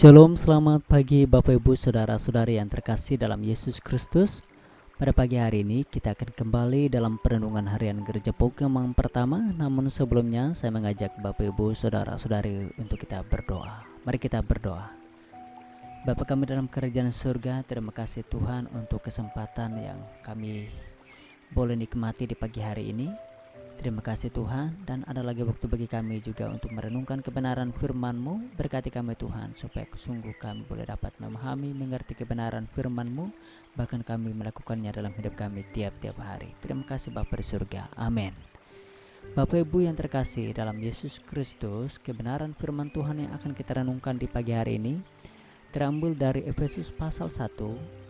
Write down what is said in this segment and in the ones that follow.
Shalom, selamat pagi Bapak Ibu Saudara-saudari yang terkasih dalam Yesus Kristus. Pada pagi hari ini kita akan kembali dalam perenungan harian Gereja Pokemon pertama. Namun sebelumnya saya mengajak Bapak Ibu Saudara-saudari untuk kita berdoa. Mari kita berdoa. Bapa kami dalam kerajaan surga, terima kasih Tuhan untuk kesempatan yang kami boleh nikmati di pagi hari ini. Terima kasih Tuhan, dan ada lagi waktu bagi kami juga untuk merenungkan kebenaran firman-Mu. Berkati kami Tuhan, supaya sungguh kami boleh dapat memahami, mengerti kebenaran firman-Mu, bahkan kami melakukannya dalam hidup kami tiap-tiap hari. Terima kasih Bapa di surga, amin. Bapak Ibu yang terkasih dalam Yesus Kristus, kebenaran firman Tuhan yang akan kita renungkan di pagi hari ini terambil dari Efesus pasal 1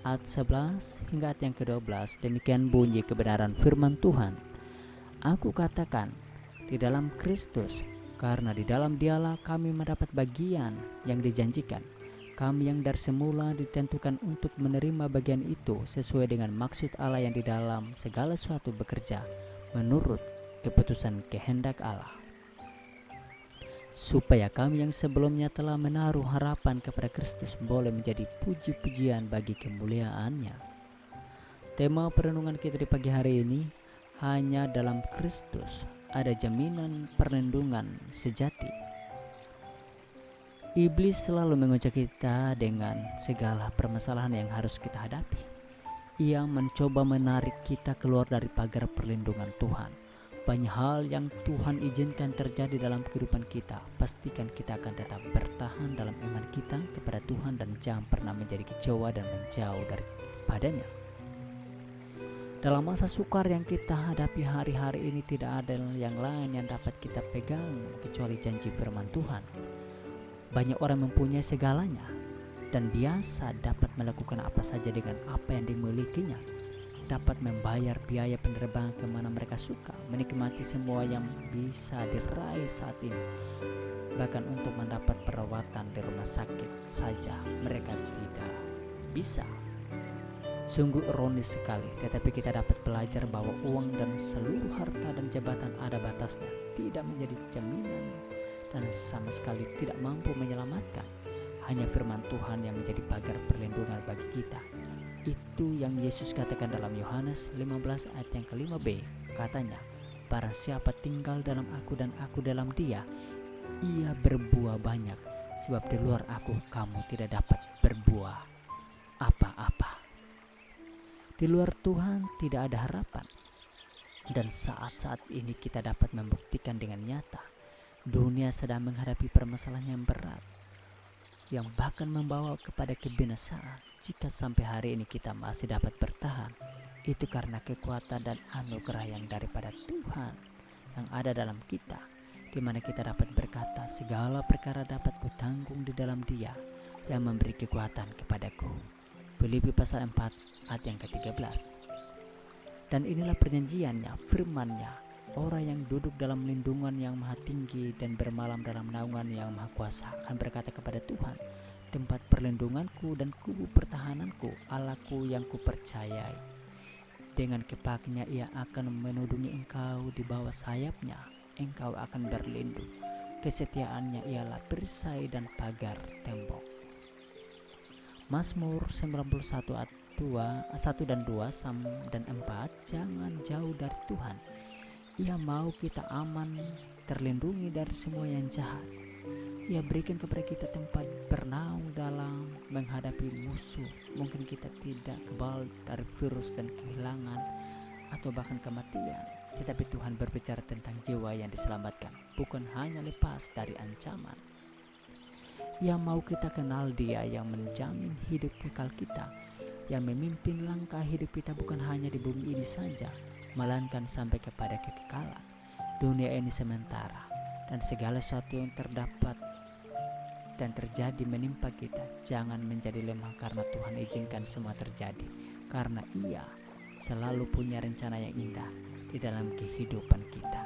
ayat 11 hingga ayat yang ke-12. Demikian bunyi kebenaran firman Tuhan. Aku katakan di dalam Kristus, karena di dalam Dialah kami mendapat bagian yang dijanjikan. Kami yang dari semula ditentukan untuk menerima bagian itu sesuai dengan maksud Allah yang di dalam segala sesuatu bekerja menurut keputusan kehendak Allah, supaya kami yang sebelumnya telah menaruh harapan kepada Kristus boleh menjadi puji-pujian bagi kemuliaan-Nya. Tema perenungan kita di pagi hari ini, hanya dalam Kristus ada jaminan perlindungan sejati. Iblis selalu mengajak kita dengan segala permasalahan yang harus kita hadapi. Ia mencoba menarik kita keluar dari pagar perlindungan Tuhan. Banyak hal yang Tuhan izinkan terjadi dalam kehidupan kita. Pastikan kita akan tetap bertahan dalam iman kita kepada Tuhan dan jangan pernah menjadi kecewa dan menjauh daripadanya. Dalam masa sukar yang kita hadapi hari-hari ini, tidak ada yang lain yang dapat kita pegang kecuali janji firman Tuhan. Banyak orang mempunyai segalanya dan biasa dapat melakukan apa saja dengan apa yang dimilikinya. Dapat membayar biaya penerbangan kemana mereka suka, menikmati semua yang bisa diraih saat ini. Bahkan untuk mendapat perawatan di rumah sakit saja mereka tidak bisa. Sungguh ironis sekali, tetapi kita dapat belajar bahwa uang dan seluruh harta dan jabatan ada batasnya, tidak menjadi jaminan dan sama sekali tidak mampu menyelamatkan. Hanya firman Tuhan yang menjadi pagar perlindungan bagi kita. Itu yang Yesus katakan dalam Yohanes 15 ayat yang ke-5b. Katanya, barang siapa tinggal dalam aku dan aku dalam dia, ia berbuah banyak, sebab di luar aku kamu tidak dapat berbuah apa-apa. Di luar Tuhan tidak ada harapan. Dan saat-saat ini kita dapat membuktikan dengan nyata, dunia sedang menghadapi permasalahan yang berat, yang bahkan membawa kepada kebinasaan. Jika sampai hari ini kita masih dapat bertahan, itu karena kekuatan dan anugerah yang daripada Tuhan yang ada dalam kita, di mana kita dapat berkata, segala perkara dapat kutanggung di dalam Dia yang memberi kekuatan kepadaku. Filipi pasal 4 ayat yang ke-13. Dan inilah perjanjiannya, firman-Nya, orang yang duduk dalam lindungan yang maha tinggi dan bermalam dalam naungan yang maha kuasa akan berkata kepada Tuhan, tempat perlindunganku dan kubu pertahananku, Allahku yang kupercayai. Dengan kepaknya ia akan menudungi engkau di bawah sayapnya, engkau akan berlindung. Kesetiaannya ialah perisai dan pagar tembok. Mazmur 91 ayat 1 dan 2 dan 4. Jangan jauh dari Tuhan. Ia mau kita aman, terlindungi dari semua yang jahat. Ia berikan kepada kita tempat bernaung dalam menghadapi musuh. Mungkin kita tidak kebal dari virus dan kehilangan atau bahkan kematian, tetapi Tuhan berbicara tentang jiwa yang diselamatkan, bukan hanya lepas dari ancaman. Ia mau kita kenal Dia yang menjamin hidup kekal kita, yang memimpin langkah hidup kita bukan hanya di bumi ini saja, melainkan sampai kepada kekekalan. Dunia ini sementara, dan segala sesuatu yang terdapat dan terjadi menimpa kita, jangan menjadi lemah karena Tuhan izinkan semua terjadi, karena Ia selalu punya rencana yang indah di dalam kehidupan kita.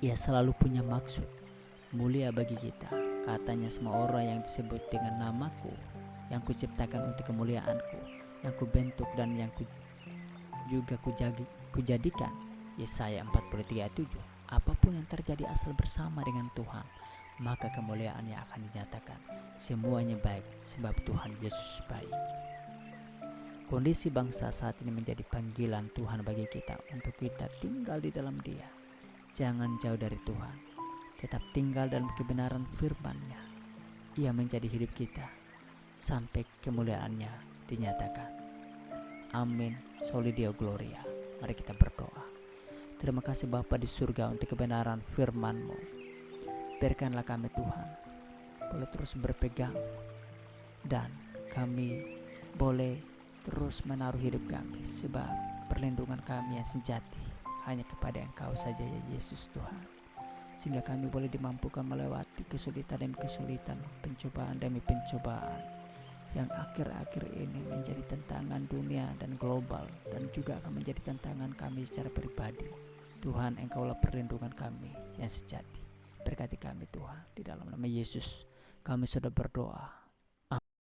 Ia selalu punya maksud mulia bagi kita. Katanya, semua orang yang disebut dengan namaku, yang kuciptakan untuk kemuliaanku, yang kubentuk dan yang kujadikan. Yesaya 43 ayat 7. Apapun yang terjadi asal bersama dengan Tuhan, maka kemuliaannya akan dinyatakan. Semuanya baik sebab Tuhan Yesus baik. Kondisi bangsa saat ini menjadi panggilan Tuhan bagi kita untuk kita tinggal di dalam Dia. Jangan jauh dari Tuhan, tetap tinggal dalam kebenaran firman-Nya. Ia menjadi hidup kita sampai kemuliaannya dinyatakan. Amin. Soli Deo Gloria. Mari kita berdoa. Terima kasih Bapa di surga untuk kebenaran firman-Mu. Biarkanlah kami Tuhan boleh terus berpegang, dan kami boleh terus menaruh hidup kami, sebab perlindungan kami yang sejati hanya kepada Engkau saja ya Yesus Tuhan. Sehingga kami boleh dimampukan melewati kesulitan demi kesulitan, pencobaan demi pencobaan yang akhir-akhir ini menjadi tantangan dunia dan global, dan juga akan menjadi tantangan kami secara pribadi. Tuhan, Engkaulah perlindungan kami yang sejati. Berkati kami Tuhan, di dalam nama Yesus kami sudah berdoa.